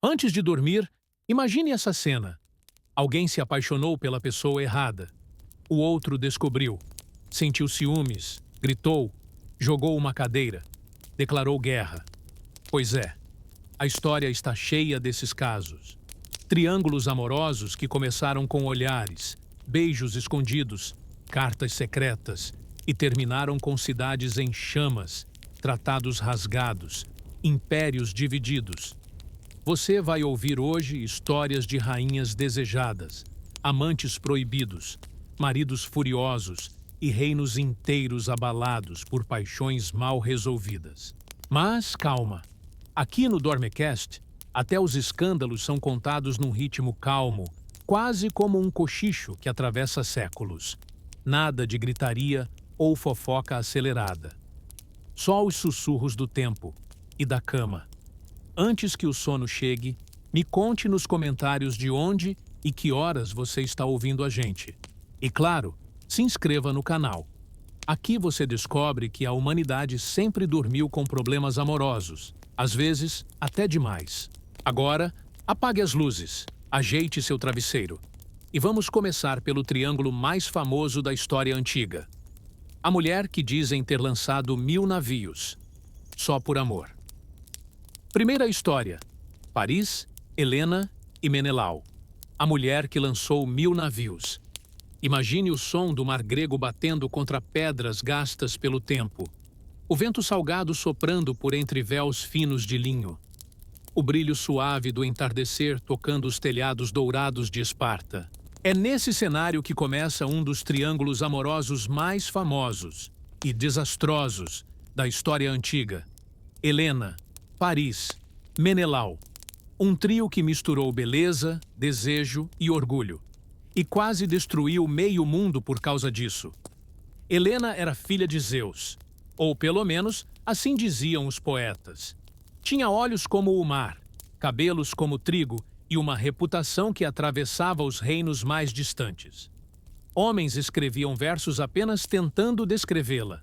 Antes de dormir, imagine essa cena. Alguém se apaixonou pela pessoa errada. O outro descobriu. Sentiu ciúmes, gritou, jogou uma cadeira, declarou guerra. Pois é, a história está cheia desses casos. Triângulos amorosos que começaram com olhares, beijos escondidos, cartas secretas e terminaram com cidades em chamas, tratados rasgados, impérios divididos. Você vai ouvir hoje histórias de rainhas desejadas, amantes proibidos, maridos furiosos e reinos inteiros abalados por paixões mal resolvidas. Mas calma, aqui no Dormecast, até os escândalos são contados num ritmo calmo, quase como um cochicho que atravessa séculos. Nada de gritaria ou fofoca acelerada. Só os sussurros do tempo e da cama. Antes que o sono chegue, me conte nos comentários de onde e que horas você está ouvindo a gente. E claro, se inscreva no canal. Aqui você descobre que a humanidade sempre dormiu com problemas amorosos, às vezes até demais. Agora, apague as luzes, ajeite seu travesseiro. E vamos começar pelo triângulo mais famoso da história antiga. A mulher que dizem ter lançado 1000 navios, só por amor. Primeira história: Paris, Helena e Menelau. A mulher que lançou 1000 navios. Imagine o som do mar grego batendo contra pedras gastas pelo tempo. O vento salgado soprando por entre véus finos de linho. O brilho suave do entardecer tocando os telhados dourados de Esparta. É nesse cenário que começa um dos triângulos amorosos mais famosos e desastrosos da história antiga. Helena, Paris, Menelau. Um trio que misturou beleza, desejo e orgulho. E quase destruiu meio mundo por causa disso. Helena era filha de Zeus, ou pelo menos assim diziam os poetas. Tinha olhos como o mar, cabelos como trigo e uma reputação que atravessava os reinos mais distantes. Homens escreviam versos apenas tentando descrevê-la.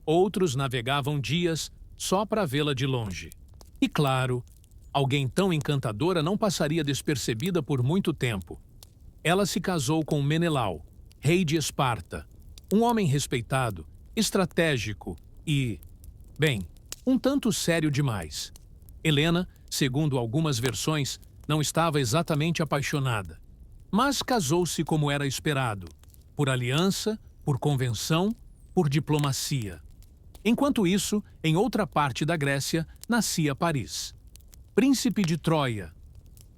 Outros navegavam dias só para vê-la de longe. E claro, alguém tão encantadora não passaria despercebida por muito tempo. Ela se casou com Menelau, rei de Esparta, um homem respeitado, estratégico e, bem, um tanto sério demais. Helena, segundo algumas versões, não estava exatamente apaixonada, mas casou-se como era esperado, por aliança, por convenção, por diplomacia. Enquanto isso, em outra parte da Grécia, nascia Paris. Príncipe de Troia.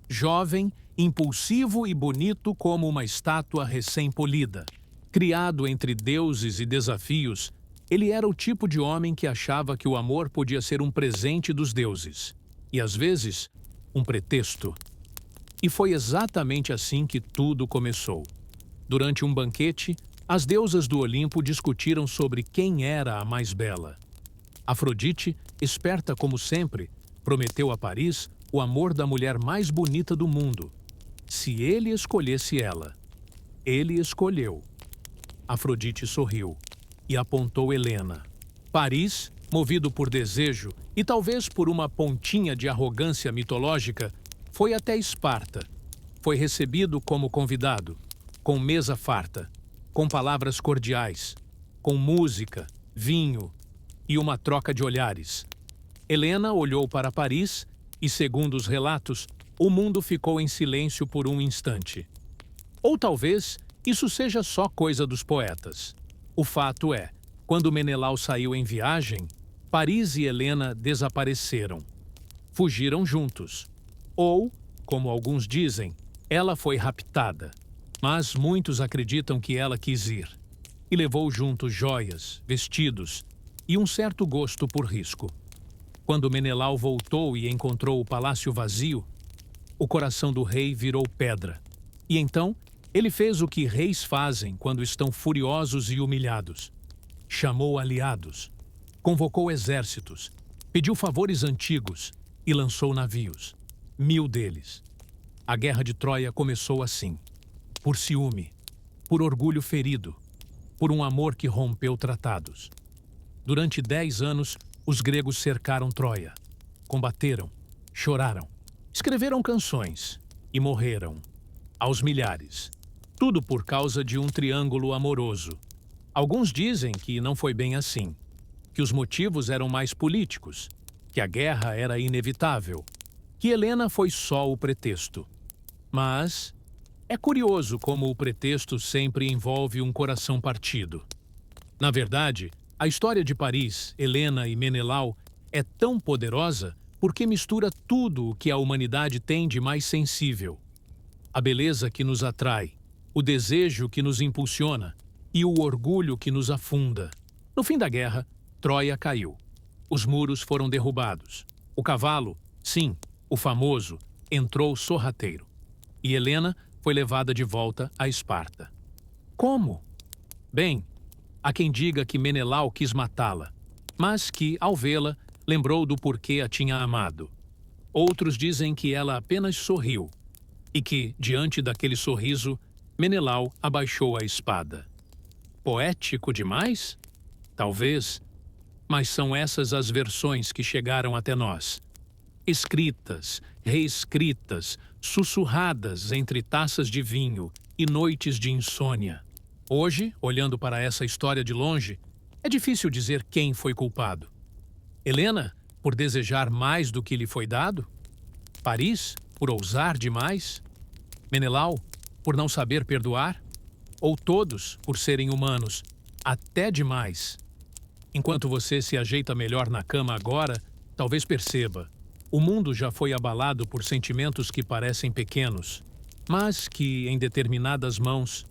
Jovem, impulsivo e bonito como uma estátua recém-polida. Criado entre deuses e desafios, ele era o tipo de homem que achava que o amor podia ser um presente dos deuses. E, às vezes, um pretexto. E foi exatamente assim que tudo começou. Durante um banquete, as deusas do Olimpo discutiram sobre quem era a mais bela. Afrodite, esperta como sempre, prometeu a Paris o amor da mulher mais bonita do mundo, se ele escolhesse ela. Ele escolheu. Afrodite sorriu e apontou Helena. Paris, movido por desejo e talvez por uma pontinha de arrogância mitológica, foi até Esparta. Foi recebido como convidado, com mesa farta, com palavras cordiais, com música, vinho e uma troca de olhares. Helena olhou para Paris e, segundo os relatos, o mundo ficou em silêncio por um instante. Ou talvez isso seja só coisa dos poetas. O fato é, quando Menelau saiu em viagem, Paris e Helena desapareceram. Fugiram juntos. Ou, como alguns dizem, ela foi raptada. Mas muitos acreditam que ela quis ir. E levou junto joias, vestidos e um certo gosto por risco. Quando Menelau voltou e encontrou o palácio vazio, o coração do rei virou pedra. E então, ele fez o que reis fazem quando estão furiosos e humilhados. Chamou aliados, convocou exércitos, pediu favores antigos e lançou navios. 1000 deles. A guerra de Troia começou assim. Por ciúme, por orgulho ferido, por um amor que rompeu tratados. Durante 10 anos, os gregos cercaram Troia. Combateram, choraram, Escreveram canções e morreram, aos milhares. Tudo por causa de um triângulo amoroso. Alguns dizem que não foi bem assim, que os motivos eram mais políticos, que a guerra era inevitável, que Helena foi só o pretexto. Mas é curioso como o pretexto sempre envolve um coração partido. Na verdade, a história de Paris, Helena e Menelau é tão poderosa porque mistura tudo o que a humanidade tem de mais sensível. A beleza que nos atrai, o desejo que nos impulsiona e o orgulho que nos afunda. No fim da guerra, Troia caiu. Os muros foram derrubados. O cavalo, sim, o famoso, entrou sorrateiro. E Helena foi levada de volta a Esparta. Como? Bem, há quem diga que Menelau quis matá-la, mas que, ao vê-la, lembrou do porquê a tinha amado. Outros dizem que ela apenas sorriu e que, diante daquele sorriso, Menelau abaixou a espada. Poético demais? Talvez, mas são essas as versões que chegaram até nós. Escritas, reescritas, sussurradas entre taças de vinho e noites de insônia. Hoje, olhando para essa história de longe, é difícil dizer quem foi culpado. Helena, por desejar mais do que lhe foi dado? Paris, por ousar demais? Menelau, por não saber perdoar? Ou todos, por serem humanos, até demais? Enquanto você se ajeita melhor na cama agora, talvez perceba. O mundo já foi abalado por sentimentos que parecem pequenos, mas que, em determinadas mãos,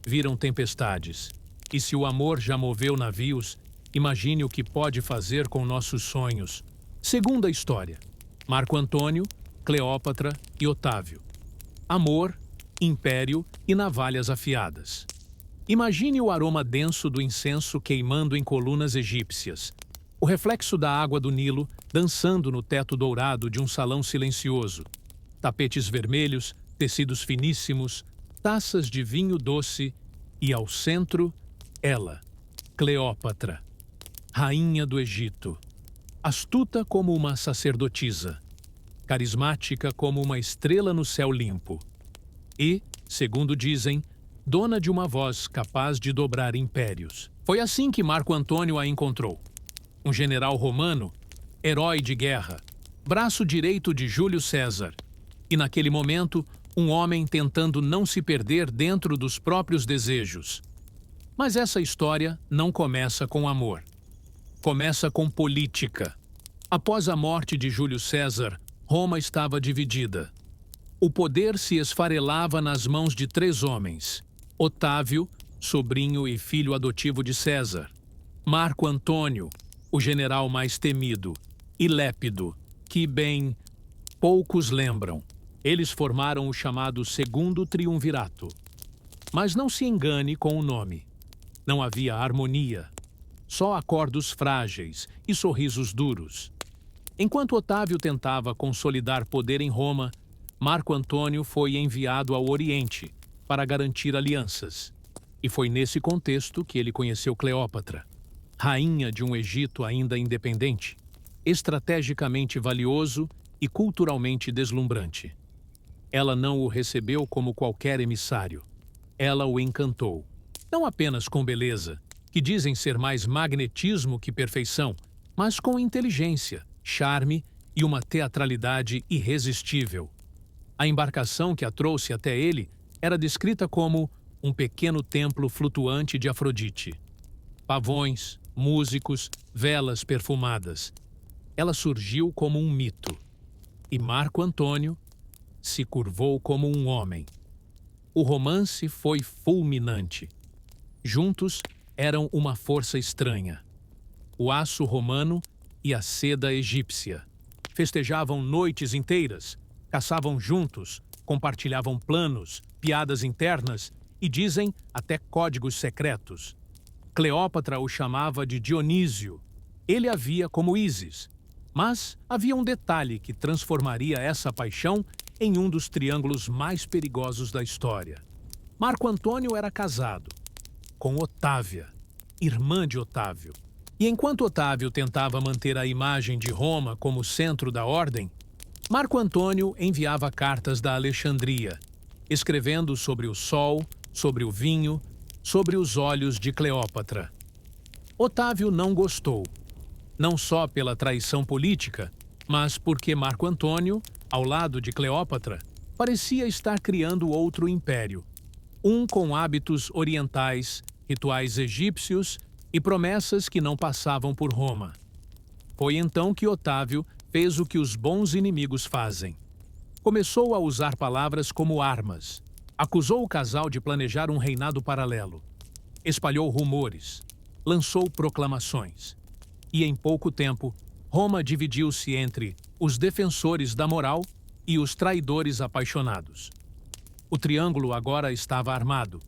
viram tempestades. E se o amor já moveu navios, imagine o que pode fazer com nossos sonhos. Segunda história: Marco Antônio, Cleópatra e Otávio. Amor, império e navalhas afiadas. Imagine o aroma denso do incenso queimando em colunas egípcias, o reflexo da água do Nilo dançando no teto dourado de um salão silencioso, tapetes vermelhos, tecidos finíssimos, taças de vinho doce e, ao centro, ela, Cleópatra, rainha do Egito, astuta como uma sacerdotisa, carismática como uma estrela no céu limpo e, segundo dizem, dona de uma voz capaz de dobrar impérios. Foi assim que Marco Antônio a encontrou. Um general romano, herói de guerra, braço direito de Júlio César, e naquele momento, um homem tentando não se perder dentro dos próprios desejos. Mas essa história não começa com amor. Começa com política. Após a morte de Júlio César, Roma estava dividida. O poder se esfarelava nas mãos de 3 homens: Otávio, sobrinho e filho adotivo de César; Marco Antônio, o general mais temido; e Lépido, que, bem, poucos lembram. Eles formaram o chamado Segundo Triunvirato. Mas não se engane com o nome. Não havia harmonia. Só acordos frágeis e sorrisos duros. Enquanto Otávio tentava consolidar poder em Roma, Marco Antônio foi enviado ao Oriente para garantir alianças. E foi nesse contexto que ele conheceu Cleópatra, rainha de um Egito ainda independente, estrategicamente valioso e culturalmente deslumbrante. Ela não o recebeu como qualquer emissário. Ela o encantou. Não apenas com beleza, que dizem ser mais magnetismo que perfeição, mas com inteligência, charme e uma teatralidade irresistível. A embarcação que a trouxe até ele era descrita como um pequeno templo flutuante de Afrodite. Pavões, músicos, velas perfumadas. Ela surgiu como um mito. E Marco Antônio se curvou como um homem. O romance foi fulminante. Juntos eram uma força estranha. O aço romano e a seda egípcia. Festejavam noites inteiras, caçavam juntos, compartilhavam planos, piadas internas e, dizem, até códigos secretos. Cleópatra o chamava de Dionísio. Ele a via como Ísis. Mas havia um detalhe que transformaria essa paixão em um dos triângulos mais perigosos da história. Marco Antônio era casado com Otávia, irmã de Otávio. E enquanto Otávio tentava manter a imagem de Roma como centro da ordem, Marco Antônio enviava cartas da Alexandria, escrevendo sobre o sol, sobre o vinho, sobre os olhos de Cleópatra. Otávio não gostou, não só pela traição política, mas porque Marco Antônio, ao lado de Cleópatra, parecia estar criando outro império, um com hábitos orientais, rituais egípcios e promessas que não passavam por Roma. Foi então que Otávio fez o que os bons inimigos fazem. Começou a usar palavras como armas, acusou o casal de planejar um reinado paralelo, espalhou rumores, lançou proclamações. E em pouco tempo, Roma dividiu-se entre os defensores da moral e os traidores apaixonados. O triângulo agora estava armado.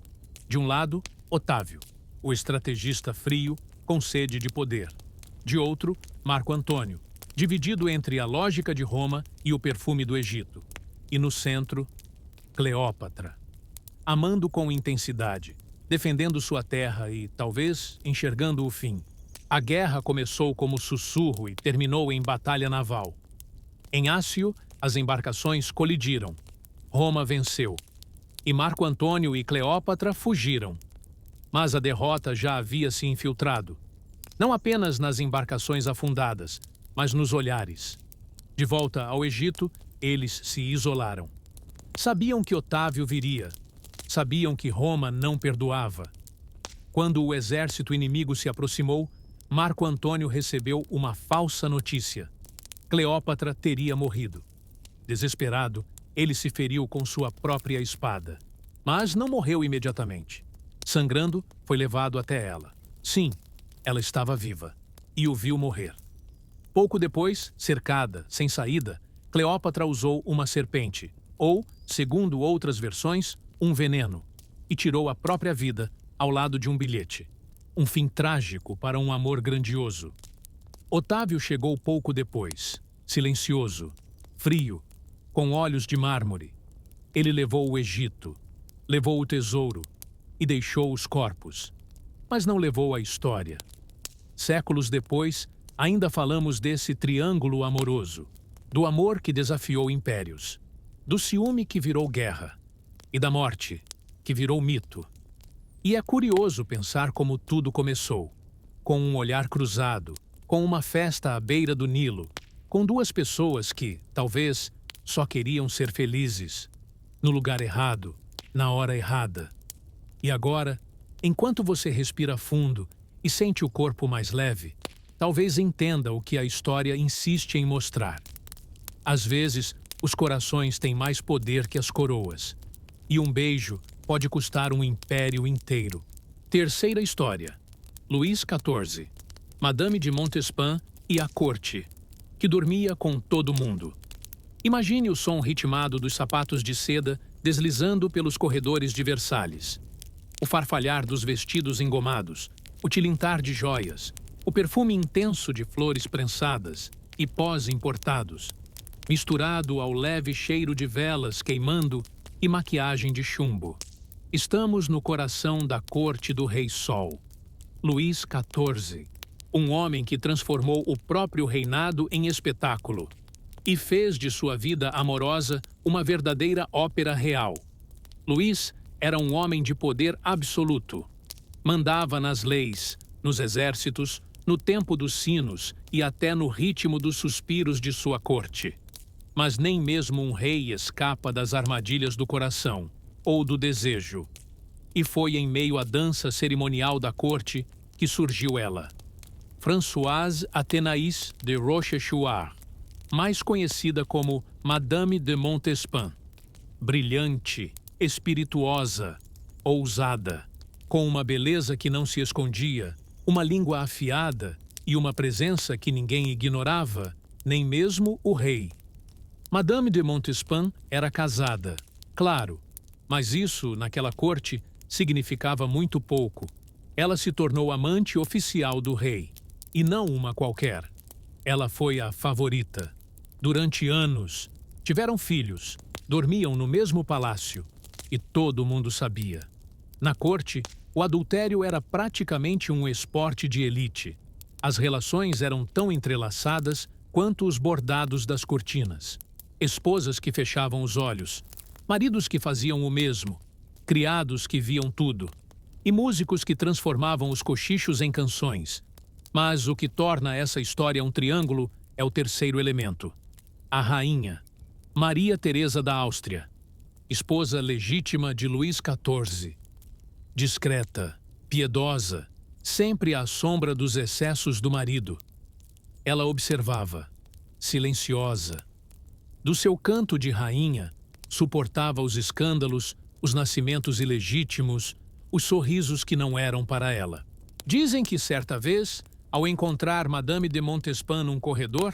De um lado, Otávio, o estrategista frio, com sede de poder. De outro, Marco Antônio, dividido entre a lógica de Roma e o perfume do Egito. E no centro, Cleópatra, amando com intensidade, defendendo sua terra e, talvez, enxergando o fim. A guerra começou como sussurro e terminou em batalha naval. Em Ácio, as embarcações colidiram. Roma venceu. E Marco Antônio e Cleópatra fugiram. Mas a derrota já havia se infiltrado. Não apenas nas embarcações afundadas, mas nos olhares. De volta ao Egito, eles se isolaram. Sabiam que Otávio viria. Sabiam que Roma não perdoava. Quando o exército inimigo se aproximou, Marco Antônio recebeu uma falsa notícia. Cleópatra teria morrido. Desesperado, ele se feriu com sua própria espada. Mas não morreu imediatamente. Sangrando, foi levado até ela. Sim, ela estava viva. E o viu morrer. Pouco depois, cercada, sem saída, Cleópatra usou uma serpente, ou, segundo outras versões, um veneno, e tirou a própria vida ao lado de um bilhete. Um fim trágico para um amor grandioso. Otávio chegou pouco depois, silencioso, frio, com olhos de mármore. Ele levou o Egito, levou o tesouro e deixou os corpos, mas não levou a história. Séculos depois, ainda falamos desse triângulo amoroso, do amor que desafiou impérios, do ciúme que virou guerra e da morte que virou mito. E é curioso pensar como tudo começou, com um olhar cruzado, com uma festa à beira do Nilo, com duas pessoas que, talvez, só queriam ser felizes, no lugar errado, na hora errada. E agora, enquanto você respira fundo e sente o corpo mais leve, talvez entenda o que a história insiste em mostrar. Às vezes, os corações têm mais poder que as coroas, e um beijo pode custar um império inteiro. Terceira história. Luís XIV. Madame de Montespan e a corte, que dormia com todo mundo. Imagine o som ritmado dos sapatos de seda deslizando pelos corredores de Versalhes. O farfalhar dos vestidos engomados, o tilintar de joias, o perfume intenso de flores prensadas e pós importados, misturado ao leve cheiro de velas queimando e maquiagem de chumbo. Estamos no coração da corte do Rei Sol, Luís XIV, um homem que transformou o próprio reinado em espetáculo e fez de sua vida amorosa uma verdadeira ópera real. Luís era um homem de poder absoluto. Mandava nas leis, nos exércitos, no tempo dos sinos e até no ritmo dos suspiros de sua corte. Mas nem mesmo um rei escapa das armadilhas do coração ou do desejo. E foi em meio à dança cerimonial da corte que surgiu ela. Françoise Athénaïs de Rochechouart, mais conhecida como Madame de Montespan. Brilhante, espirituosa, ousada, com uma beleza que não se escondia, uma língua afiada e uma presença que ninguém ignorava, nem mesmo o rei. Madame de Montespan era casada, claro, mas isso, naquela corte, significava muito pouco. Ela se tornou amante oficial do rei, e não uma qualquer. Ela foi a favorita. Durante anos, tiveram filhos, dormiam no mesmo palácio, e todo mundo sabia. Na corte, o adultério era praticamente um esporte de elite. As relações eram tão entrelaçadas quanto os bordados das cortinas. esposas que fechavam os olhos, maridos que faziam o mesmo, criados que viam tudo, e músicos que transformavam os cochichos em canções. Mas o que torna essa história um triângulo é o terceiro elemento: a rainha, Maria Teresa da Áustria, esposa legítima de Luís XIV. Discreta, piedosa, sempre à sombra dos excessos do marido. Ela observava, silenciosa. Do seu canto de rainha, suportava os escândalos, os nascimentos ilegítimos, os sorrisos que não eram para ela. Dizem que certa vez, ao encontrar Madame de Montespan num corredor,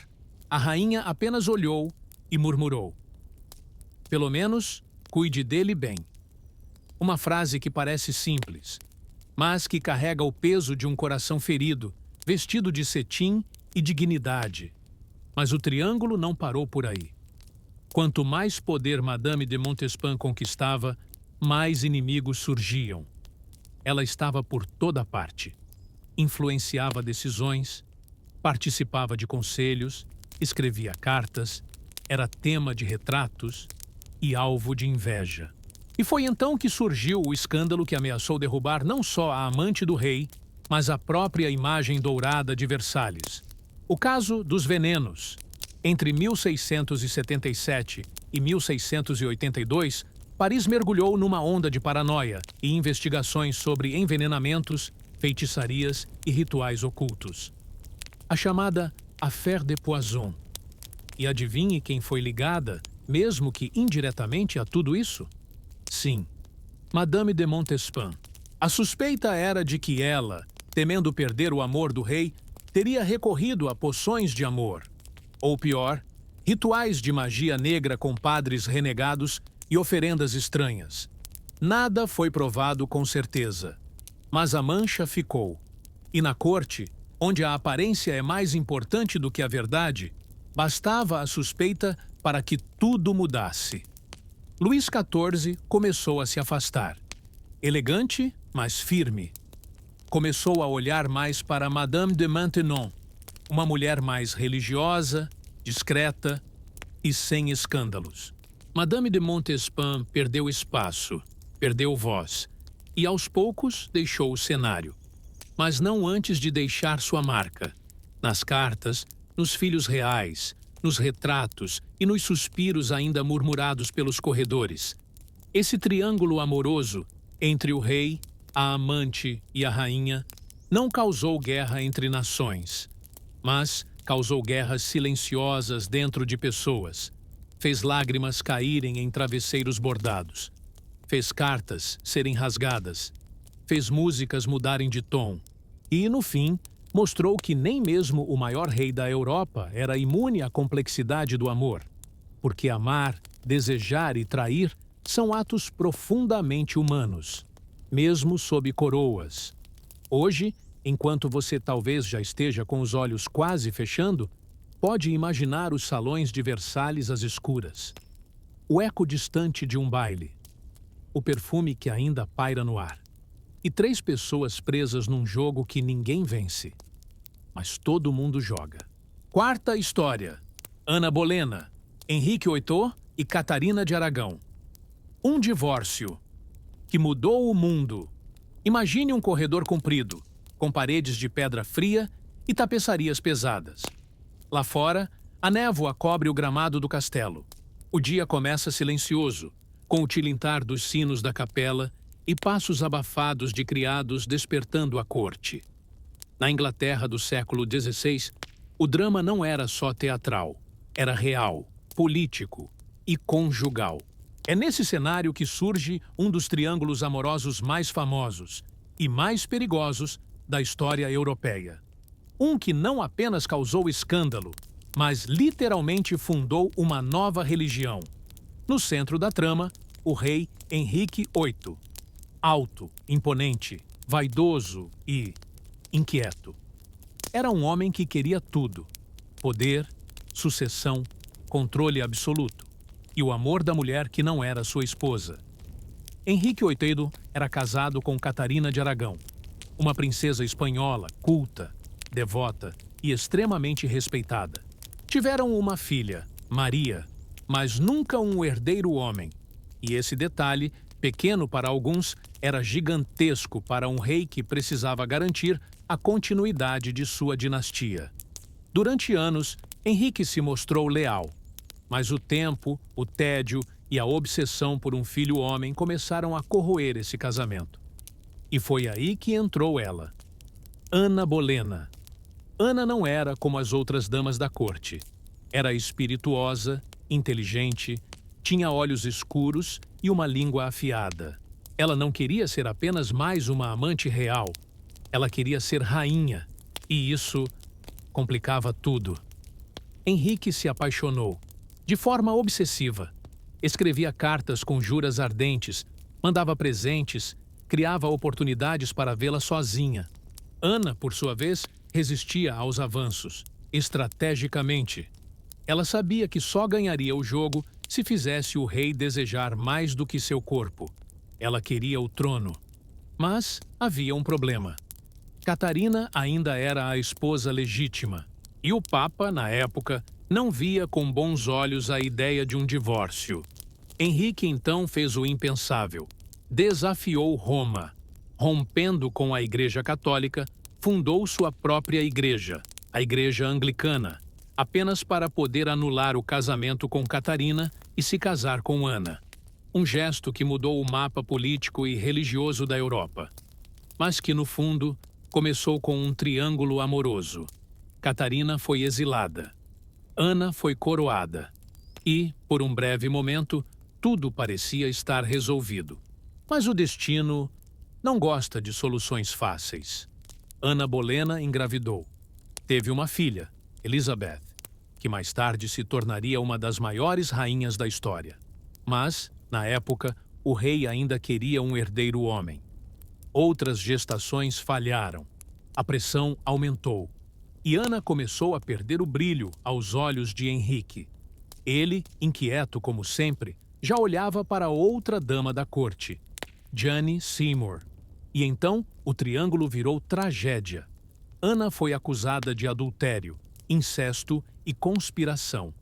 a rainha apenas olhou e murmurou: "Pelo menos, cuide dele bem." Uma frase que parece simples, mas que carrega o peso de um coração ferido, vestido de cetim e dignidade. Mas o triângulo não parou por aí. Quanto mais poder Madame de Montespan conquistava, mais inimigos surgiam. Ela estava por toda parte. Influenciava decisões, participava de conselhos, escrevia cartas, era tema de retratos e alvo de inveja. E foi então que surgiu o escândalo que ameaçou derrubar não só a amante do rei, mas a própria imagem dourada de Versalhes. O caso dos venenos. Entre 1677 e 1682, Paris mergulhou numa onda de paranoia e investigações sobre envenenamentos, feitiçarias e rituais ocultos. A chamada Affaire de Poison. E adivinhe quem foi ligada, mesmo que indiretamente, a tudo isso? Sim, Madame de Montespan. A suspeita era de que ela, temendo perder o amor do rei, teria recorrido a poções de amor. Ou pior, rituais de magia negra com padres renegados e oferendas estranhas. Nada foi provado com certeza, mas a mancha ficou. E na corte, onde a aparência é mais importante do que a verdade, bastava a suspeita para que tudo mudasse. Luís XIV começou a se afastar. Elegante, mas firme. Começou a olhar mais para Madame de Maintenon, uma mulher mais religiosa, discreta e sem escândalos. Madame de Montespan perdeu espaço, perdeu voz e aos poucos deixou o cenário. Mas não antes de deixar sua marca. Nas cartas, nos filhos reais, nos retratos e nos suspiros ainda murmurados pelos corredores. Esse triângulo amoroso entre o rei, a amante e a rainha não causou guerra entre nações, mas causou guerras silenciosas dentro de pessoas. Fez lágrimas caírem em travesseiros bordados. Fez cartas serem rasgadas. Fez músicas mudarem de tom. E, no fim, mostrou que nem mesmo o maior rei da Europa era imune à complexidade do amor. Porque amar, desejar e trair são atos profundamente humanos, mesmo sob coroas. Hoje, enquanto você talvez já esteja com os olhos quase fechando, pode imaginar os salões de Versalhes às escuras. O eco distante de um baile. O perfume que ainda paira no ar. E 3 pessoas presas num jogo que ninguém vence. Mas todo mundo joga. Quarta história. Ana Bolena, Henrique VIII e Catarina de Aragão. Um divórcio que mudou o mundo. Imagine um corredor comprido, com paredes de pedra fria e tapeçarias pesadas. Lá fora, a névoa cobre o gramado do castelo. O dia começa silencioso, com o tilintar dos sinos da capela e passos abafados de criados despertando a corte. Na Inglaterra do século XVI, o drama não era só teatral, era real, político e conjugal. É nesse cenário que surge um dos triângulos amorosos mais famosos e mais perigosos da história europeia. Um que não apenas causou escândalo, mas literalmente fundou uma nova religião. No centro da trama, o rei Henrique VIII. Alto, imponente, vaidoso e inquieto. Era um homem que queria tudo: poder, sucessão, controle absoluto e o amor da mulher que não era sua esposa. Henrique VIII era casado com Catarina de Aragão, uma princesa espanhola, culta, devota e extremamente respeitada. Tiveram uma filha, Maria, mas nunca um herdeiro homem. E esse detalhe, pequeno para alguns, era gigantesco para um rei que precisava garantir a continuidade de sua dinastia. Durante anos, Henrique se mostrou leal, mas o tempo, o tédio e a obsessão por um filho homem começaram a corroer esse casamento. E foi aí que entrou ela, Ana Bolena. Ana não era como as outras damas da corte. Era espirituosa, inteligente, tinha olhos escuros e uma língua afiada. Ela não queria ser apenas mais uma amante real. Ela queria ser rainha, e isso complicava tudo. Henrique se apaixonou, de forma obsessiva. Escrevia cartas com juras ardentes, mandava presentes, criava oportunidades para vê-la sozinha. Ana, por sua vez, resistia aos avanços, estrategicamente. Ela sabia que só ganharia o jogo se fizesse o rei desejar mais do que seu corpo. Ela queria o trono. Mas havia um problema. Catarina ainda era a esposa legítima, e o Papa, na época, não via com bons olhos a ideia de um divórcio. Henrique então fez o impensável. Desafiou Roma. Rompendo com a Igreja Católica, fundou sua própria igreja, a Igreja Anglicana, apenas para poder anular o casamento com Catarina e se casar com Ana. Um gesto que mudou o mapa político e religioso da Europa, mas que, no fundo, começou com um triângulo amoroso. Catarina foi exilada. Ana foi coroada. E, por um breve momento, tudo parecia estar resolvido. Mas o destino não gosta de soluções fáceis. Ana Bolena engravidou. Teve uma filha, Elizabeth, que mais tarde se tornaria uma das maiores rainhas da história. Mas, na época, o rei ainda queria um herdeiro homem. Outras gestações falharam. A pressão aumentou. E Ana começou a perder o brilho aos olhos de Henrique. Ele, inquieto como sempre, já olhava para outra dama da corte, Jane Seymour. E então o triângulo virou tragédia. Ana foi acusada de adultério, incesto e conspiração.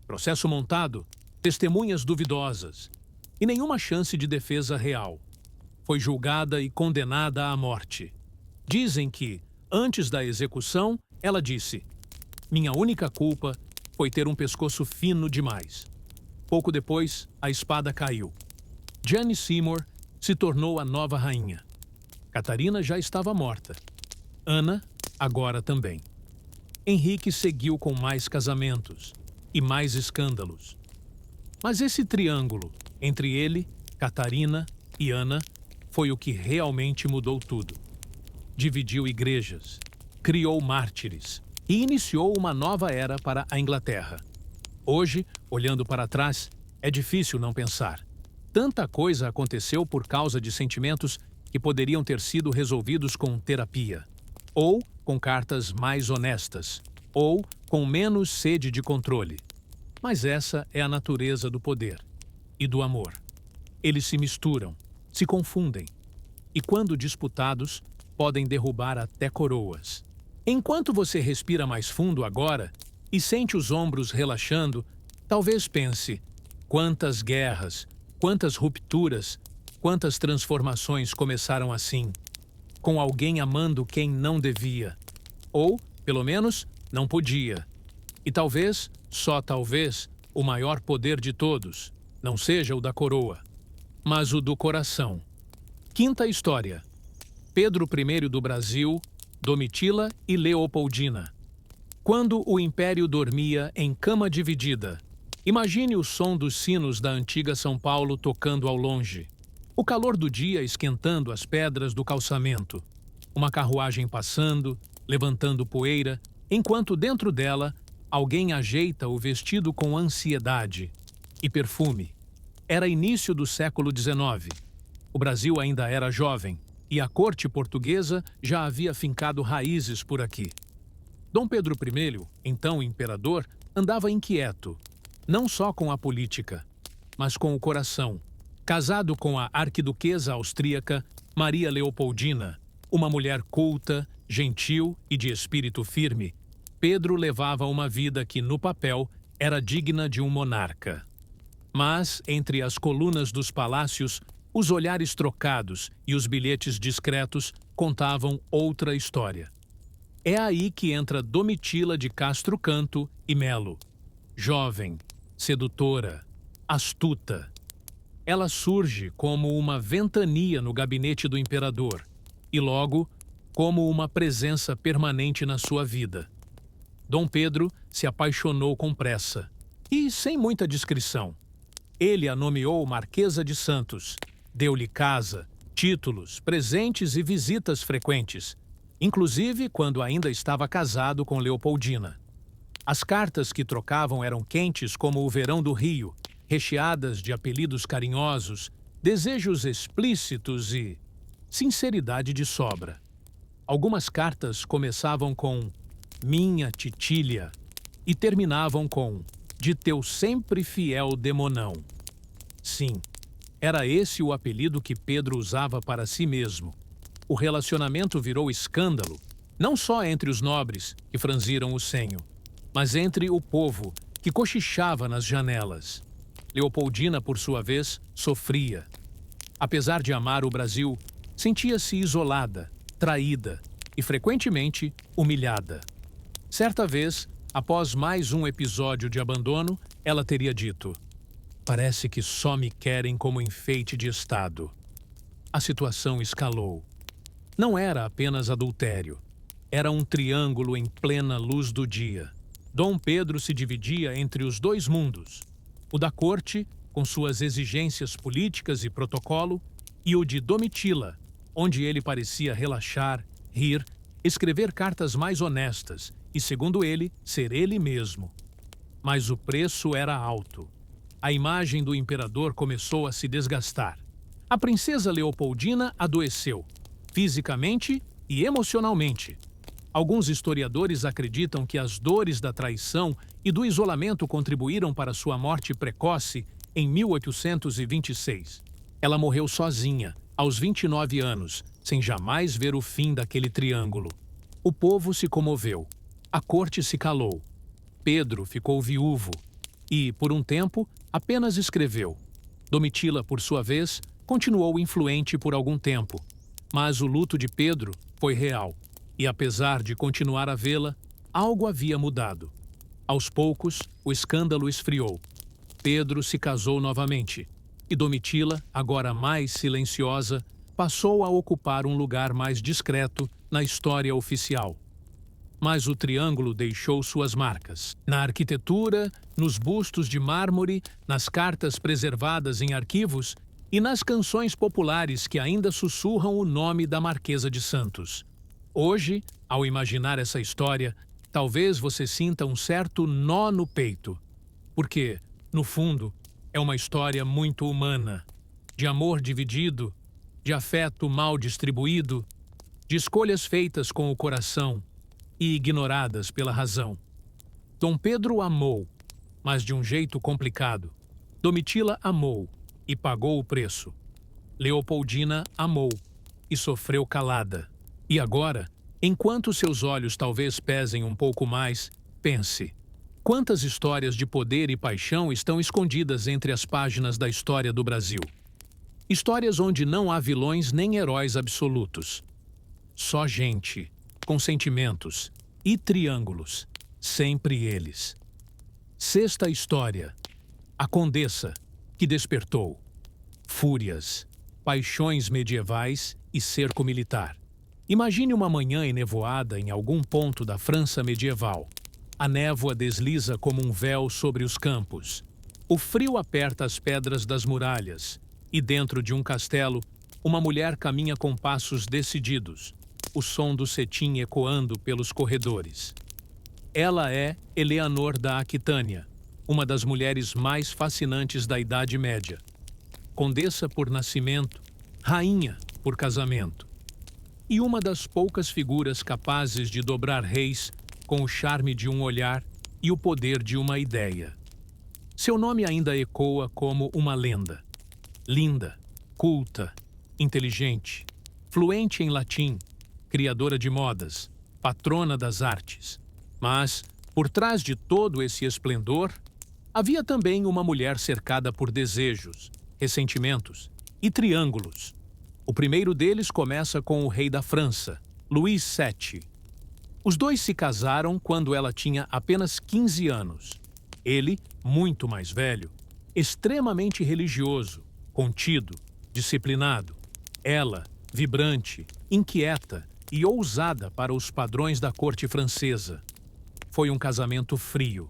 Processo montado, testemunhas duvidosas e nenhuma chance de defesa real. Foi julgada e condenada à morte. Dizem que, antes da execução, ela disse: "Minha única culpa foi ter um pescoço fino demais." Pouco depois, a espada caiu. Jane Seymour se tornou a nova rainha. Catarina já estava morta. Ana, agora também. Henrique seguiu com mais casamentos e mais escândalos. Mas esse triângulo, entre ele, Catarina e Ana, foi o que realmente mudou tudo. Dividiu igrejas, criou mártires e iniciou uma nova era para a Inglaterra. Hoje, olhando para trás, é difícil não pensar. Tanta coisa aconteceu por causa de sentimentos que poderiam ter sido resolvidos com terapia, ou com cartas mais honestas, ou com menos sede de controle. Mas essa é a natureza do poder e do amor. Eles se misturam, se confundem, e quando disputados, podem derrubar até coroas. Enquanto você respira mais fundo agora e sente os ombros relaxando, talvez pense: quantas guerras, quantas rupturas, quantas transformações começaram assim, com alguém amando quem não devia, ou, pelo menos, não podia. E talvez, só talvez, o maior poder de todos não seja o da coroa, mas o do coração. Quinta história: Pedro I do Brasil, Domitila e Leopoldina. Quando o Império dormia em cama dividida, imagine o som dos sinos da antiga São Paulo tocando ao longe. O calor do dia esquentando as pedras do calçamento. Uma carruagem passando, levantando poeira, enquanto dentro dela alguém ajeita o vestido com ansiedade. E perfume. Era início do século XIX. O Brasil ainda era jovem e a corte portuguesa já havia fincado raízes por aqui. Dom Pedro I, então imperador, andava inquieto, não só com a política, mas com o coração. Casado com a arquiduquesa austríaca Maria Leopoldina, uma mulher culta, gentil e de espírito firme, Pedro levava uma vida que, no papel, era digna de um monarca. Mas, entre as colunas dos palácios, os olhares trocados e os bilhetes discretos contavam outra história. É aí que entra Domitila de Castro Canto e Melo. Jovem, sedutora, astuta. Ela surge como uma ventania no gabinete do imperador e, logo, como uma presença permanente na sua vida. Dom Pedro se apaixonou com pressa e sem muita discrição. Ele a nomeou Marquesa de Santos, deu-lhe casa, títulos, presentes e visitas frequentes, inclusive quando ainda estava casado com Leopoldina. As cartas que trocavam eram quentes como o verão do Rio, recheadas de apelidos carinhosos, desejos explícitos e sinceridade de sobra. Algumas cartas começavam com "Minha Titília" e terminavam com "De teu sempre fiel demonão". Sim, era esse o apelido que Pedro usava para si mesmo. O relacionamento virou escândalo, não só entre os nobres, que franziram o senho, mas entre o povo, que cochichava nas janelas. Leopoldina, por sua vez, sofria. Apesar de amar o Brasil, sentia-se isolada, traída e, frequentemente, humilhada. Certa vez, após mais um episódio de abandono, ela teria dito: "Parece que só me querem como enfeite de Estado." A situação escalou. Não era apenas adultério. Era um triângulo em plena luz do dia. Dom Pedro se dividia entre os dois mundos: o da corte, com suas exigências políticas e protocolo, e o de Domitila, onde ele parecia relaxar, rir, escrever cartas mais honestas e, segundo ele, ser ele mesmo. Mas o preço era alto. A imagem do imperador começou a se desgastar. A princesa Leopoldina adoeceu, fisicamente e emocionalmente. Alguns historiadores acreditam que as dores da traição e do isolamento contribuíram para sua morte precoce em 1826. Ela morreu sozinha, aos 29 anos, sem jamais ver o fim daquele triângulo. O povo se comoveu. A corte se calou. Pedro ficou viúvo e, por um tempo, apenas escreveu. Domitila, por sua vez, continuou influente por algum tempo. Mas o luto de Pedro foi real. E, apesar de continuar a vê-la, algo havia mudado. Aos poucos, o escândalo esfriou. Pedro se casou novamente. E Domitila, agora mais silenciosa, passou a ocupar um lugar mais discreto na história oficial. Mas o triângulo deixou suas marcas. Na arquitetura, nos bustos de mármore, nas cartas preservadas em arquivos e nas canções populares que ainda sussurram o nome da Marquesa de Santos. Hoje, ao imaginar essa história, talvez você sinta um certo nó no peito. Porque, no fundo, é uma história muito humana. De amor dividido, de afeto mal distribuído, de escolhas feitas com o coração e ignoradas pela razão. Dom Pedro amou, mas de um jeito complicado. Domitila amou e pagou o preço. Leopoldina amou e sofreu calada. E agora, enquanto seus olhos talvez pesem um pouco mais, pense: quantas histórias de poder e paixão estão escondidas entre as páginas da história do Brasil? Histórias onde não há vilões nem heróis absolutos. Só gente, com sentimentos e triângulos, sempre eles. Sexta história: a Condessa, que despertou. Fúrias, paixões medievais e cerco militar. Imagine uma manhã enevoada em algum ponto da França medieval. A névoa desliza como um véu sobre os campos. O frio aperta as pedras das muralhas. E dentro de um castelo, uma mulher caminha com passos decididos, o som do cetim ecoando pelos corredores. Ela é Eleanor da Aquitânia, uma das mulheres mais fascinantes da Idade Média. Condessa por nascimento, rainha por casamento. E uma das poucas figuras capazes de dobrar reis com o charme de um olhar e o poder de uma ideia. Seu nome ainda ecoa como uma lenda. Linda, culta, inteligente, fluente em latim, criadora de modas, patrona das artes. Mas, por trás de todo esse esplendor, Havia também uma mulher cercada por desejos, ressentimentos e triângulos. O primeiro deles começa com o rei da França, Luís VII. Os dois se casaram quando ela tinha apenas 15 anos. Ele, muito mais velho, extremamente religioso, contido, disciplinado. Ela, vibrante, inquieta e ousada para os padrões da corte francesa. Foi um casamento frio,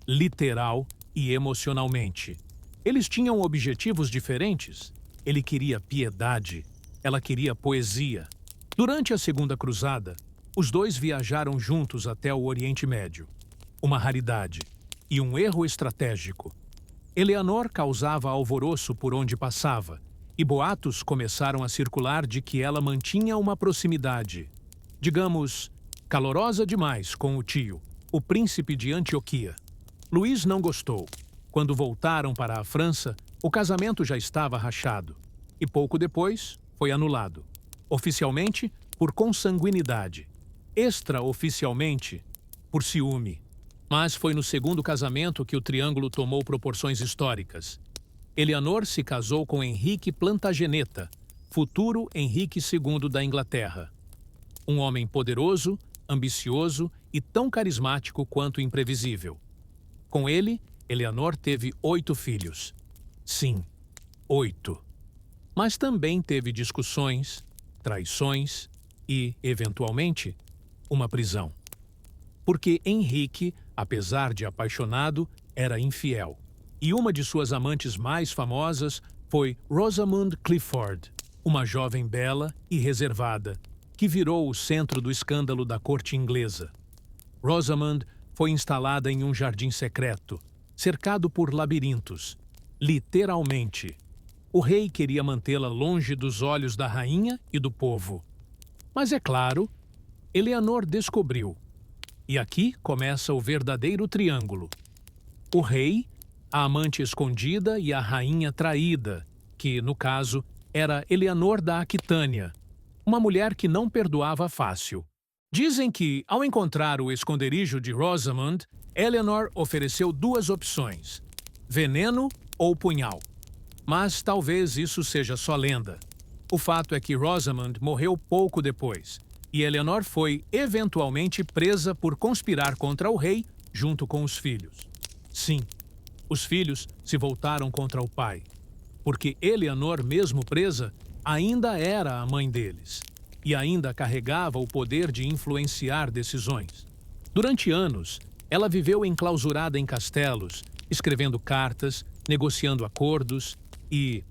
literal e emocionalmente. Eles tinham objetivos diferentes. Ele queria piedade, ela queria poesia. Durante a Segunda Cruzada, os dois viajaram juntos até o Oriente Médio. Uma raridade e um erro estratégico. Eleanor causava alvoroço por onde passava, e boatos começaram a circular de que ela mantinha uma proximidade, digamos, calorosa demais com o tio, o príncipe de Antioquia. Luís não gostou. Quando voltaram para a França, o casamento já estava rachado, e pouco depois foi anulado. Oficialmente, por consanguinidade. Extraoficialmente, por ciúme. Mas foi no segundo casamento que o triângulo tomou proporções históricas. Eleanor se casou com Henrique Plantageneta, futuro Henrique II da Inglaterra. Um homem poderoso, ambicioso e tão carismático quanto imprevisível. Com ele, Eleanor teve 8 filhos. Sim, 8. Mas também teve discussões, traições e, eventualmente, uma prisão. Porque Henrique, apesar de apaixonado, era infiel. E uma de suas amantes mais famosas foi Rosamund Clifford, uma jovem bela e reservada, que virou o centro do escândalo da corte inglesa. Rosamund foi instalada em um jardim secreto, cercado por labirintos. Literalmente. O rei queria mantê-la longe dos olhos da rainha e do povo. Mas é claro, Eleanor descobriu. E aqui começa o verdadeiro triângulo. O rei, a amante escondida e a rainha traída, que, no caso, era Eleanor da Aquitânia, uma mulher que não perdoava fácil. Dizem que, ao encontrar o esconderijo de Rosamund, Eleanor ofereceu 2 opções: veneno ou punhal. Mas talvez isso seja só lenda. O fato é que Rosamund morreu pouco depois, e Eleanor foi, eventualmente, presa por conspirar contra o rei junto com os filhos. Sim, os filhos se voltaram contra o pai, porque Eleanor, mesmo presa, ainda era a mãe deles, e ainda carregava o poder de influenciar decisões. Durante anos, ela viveu enclausurada em castelos, escrevendo cartas, negociando acordos e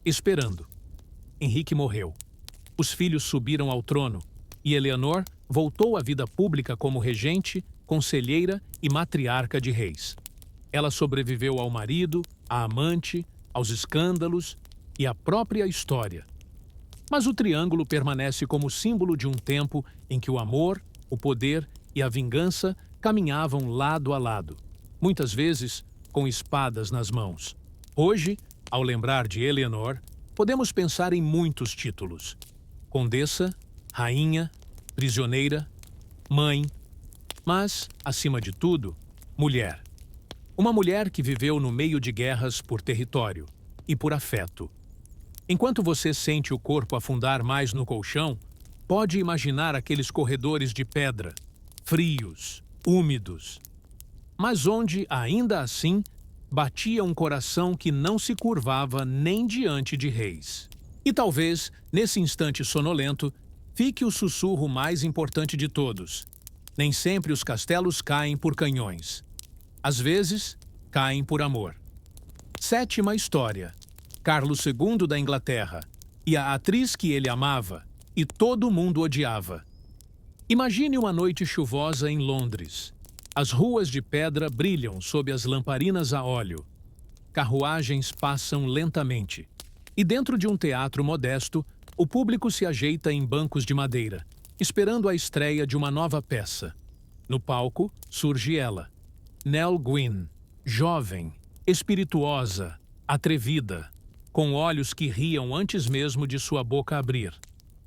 esperando. Henrique morreu. Os filhos subiram ao trono e Eleanor voltou à vida pública como regente, conselheira e matriarca de reis. Ela sobreviveu ao marido, à amante, aos escândalos e à própria história. Mas o triângulo permanece como símbolo de um tempo em que o amor, o poder e a vingança caminhavam lado a lado, muitas vezes com espadas nas mãos. Hoje, ao lembrar de Eleanor, podemos pensar em muitos títulos: condessa, rainha, prisioneira, mãe, mas, acima de tudo, mulher. Uma mulher que viveu no meio de guerras por território e por afeto. Enquanto você sente o corpo afundar mais no colchão, pode imaginar aqueles corredores de pedra, frios, úmidos, mas onde, ainda assim, batia um coração que não se curvava nem diante de reis. E talvez, nesse instante sonolento, fique o sussurro mais importante de todos. Nem sempre os castelos caem por canhões. Às vezes, caem por amor. 7ª história. Carlos II da Inglaterra e a atriz que ele amava e todo mundo odiava. Imagine uma noite chuvosa em Londres. As ruas de pedra brilham sob as lamparinas a óleo. Carruagens passam lentamente. E dentro de um teatro modesto, o público se ajeita em bancos de madeira, esperando a estreia de uma nova peça. No palco, surge ela, Nell Gwyn, jovem, espirituosa, atrevida, com olhos que riam antes mesmo de sua boca abrir.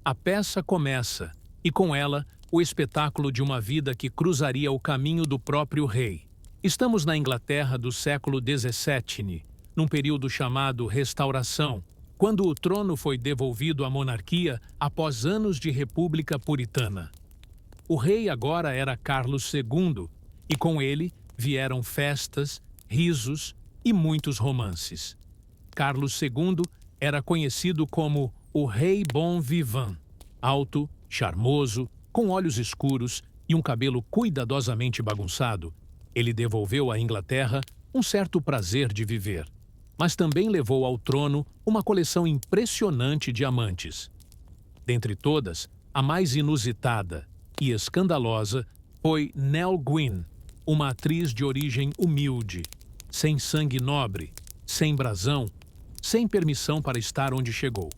A peça começa, e com ela, o espetáculo de uma vida que cruzaria o caminho do próprio rei. Estamos na Inglaterra do século XVII, num período chamado Restauração, quando o trono foi devolvido à monarquia após anos de república puritana. O rei agora era Carlos II, e com ele vieram festas, risos e muitos romances. Carlos II era conhecido como o Rei Bon Vivant, alto, charmoso, com olhos escuros e um cabelo cuidadosamente bagunçado. Ele devolveu à Inglaterra um certo prazer de viver, mas também levou ao trono uma coleção impressionante de amantes. Dentre todas, a mais inusitada e escandalosa foi Nell Gwyn, uma atriz de origem humilde, sem sangue nobre, sem brasão, sem permissão para estar onde chegou.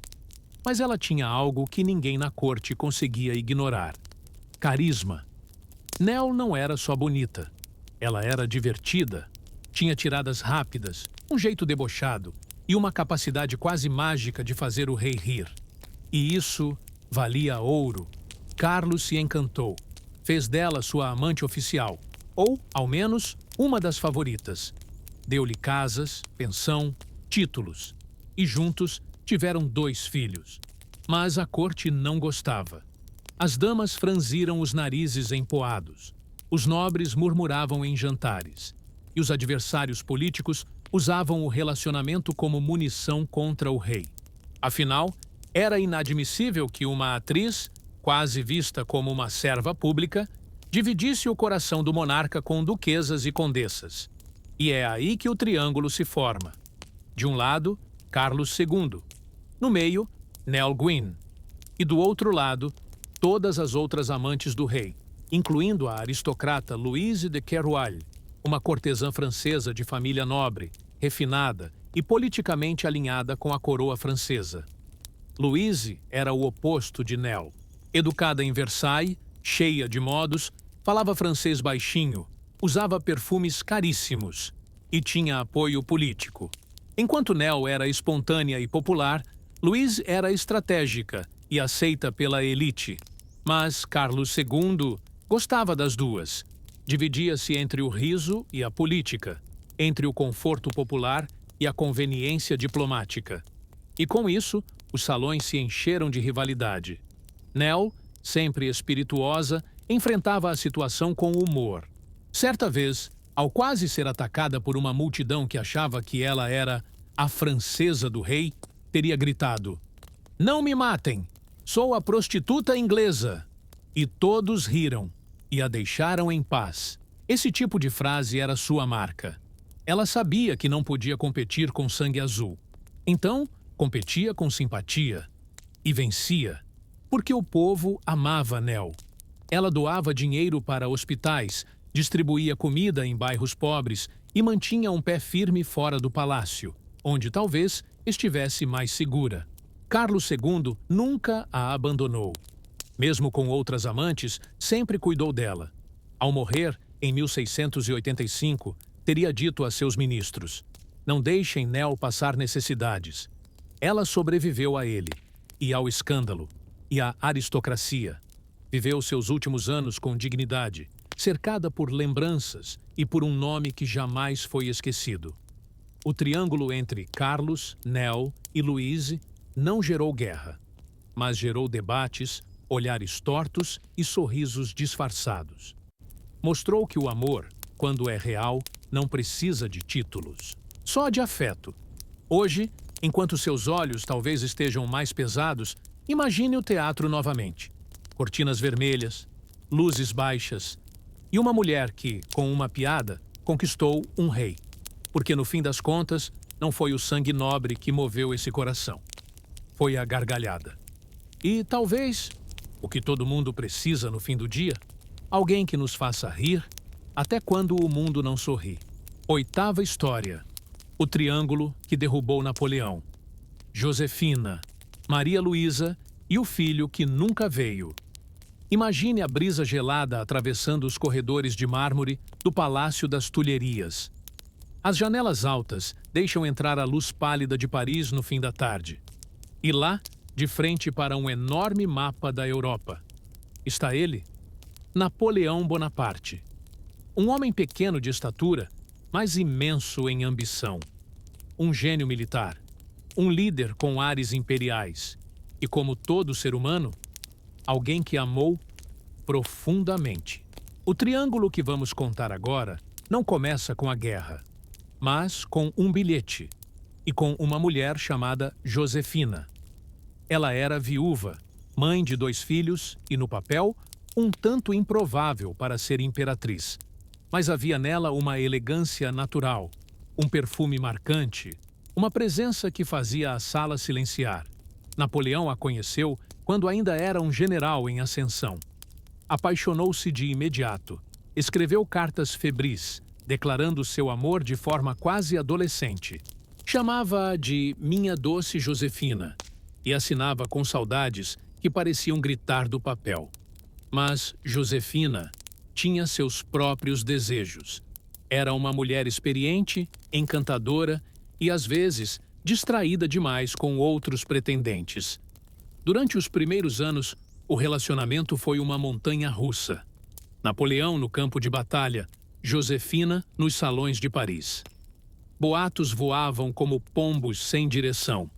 Mas ela tinha algo que ninguém na corte conseguia ignorar: carisma. Nell não era só bonita. Ela era divertida, tinha tiradas rápidas, um jeito debochado e uma capacidade quase mágica de fazer o rei rir. E isso valia ouro. Carlos se encantou. Fez dela sua amante oficial, ou, ao menos, uma das favoritas. Deu-lhe casas, pensão, títulos. E juntos tiveram 2 filhos. Mas a corte não gostava. As damas franziram os narizes empoados. Os nobres murmuravam em jantares. E os adversários políticos usavam o relacionamento como munição contra o rei. Afinal, era inadmissível que uma atriz, quase vista como uma serva pública, dividisse o coração do monarca com duquesas e condessas. E é aí que o triângulo se forma. De um lado, Carlos II. No meio, Nell Gwyn. E do outro lado, todas as outras amantes do rei, incluindo a aristocrata Louise de Keroualle, uma cortesã francesa de família nobre, refinada e politicamente alinhada com a coroa francesa. Louise era o oposto de Nell. Educada em Versailles, cheia de modos, falava francês baixinho, usava perfumes caríssimos e tinha apoio político. Enquanto Nell era espontânea e popular, Louise era estratégica e aceita pela elite. Mas Carlos II gostava das duas. Dividia-se entre o riso e a política, entre o conforto popular e a conveniência diplomática. E com isso, os salões se encheram de rivalidade. Nell, sempre espirituosa, enfrentava a situação com humor. Certa vez, ao quase ser atacada por uma multidão que achava que ela era a francesa do rei, teria gritado: "Não me matem! Sou a prostituta inglesa!" E todos riram e a deixaram em paz. Esse tipo de frase era sua marca. Ela sabia que não podia competir com sangue azul. Então, competia com simpatia. E vencia. Porque o povo amava Nell. Ela doava dinheiro para hospitais, distribuía comida em bairros pobres e mantinha um pé firme fora do palácio, onde talvez estivesse mais segura. Carlos II nunca a abandonou. Mesmo com outras amantes, sempre cuidou dela. Ao morrer, em 1685, teria dito a seus ministros: "Não deixem Nell passar necessidades." Ela sobreviveu a ele, e ao escândalo, e à aristocracia. Viveu seus últimos anos com dignidade, cercada por lembranças e por um nome que jamais foi esquecido. O triângulo entre Carlos, Nell e Louise não gerou guerra, mas gerou debates, olhares tortos e sorrisos disfarçados. Mostrou que o amor, quando é real, não precisa de títulos, só de afeto. Hoje, enquanto seus olhos talvez estejam mais pesados, imagine o teatro novamente. Cortinas vermelhas, luzes baixas e uma mulher que, com uma piada, conquistou um rei. Porque no fim das contas, não foi o sangue nobre que moveu esse coração. Foi a gargalhada. E talvez, o que todo mundo precisa no fim do dia, alguém que nos faça rir até quando o mundo não sorri. 8ª história. O triângulo que derrubou Napoleão. Josefina, Maria Luísa e o filho que nunca veio. Imagine a brisa gelada atravessando os corredores de mármore do Palácio das Tulherias. As janelas altas deixam entrar a luz pálida de Paris no fim da tarde. E lá, de frente para um enorme mapa da Europa, está ele, Napoleão Bonaparte. Um homem pequeno de estatura, mas imenso em ambição. Um gênio militar. Um líder com ares imperiais. E como todo ser humano, alguém que amou profundamente. O triângulo que vamos contar agora não começa com a guerra, mas com um bilhete e com uma mulher chamada Josefina. Ela era viúva, mãe de 2 filhos e, no papel, um tanto improvável para ser imperatriz. Mas havia nela uma elegância natural, um perfume marcante, uma presença que fazia a sala silenciar. Napoleão a conheceu quando ainda era um general em ascensão. Apaixonou-se de imediato. Escreveu cartas febris, declarando seu amor de forma quase adolescente. Chamava-a de Minha Doce Josefina e assinava com saudades que pareciam gritar do papel. Mas Josefina tinha seus próprios desejos. Era uma mulher experiente, encantadora e, às vezes, distraída demais com outros pretendentes. Durante os primeiros anos, o relacionamento foi uma montanha russa. Napoleão no campo de batalha, Josefina nos salões de Paris. Boatos voavam como pombos sem direção.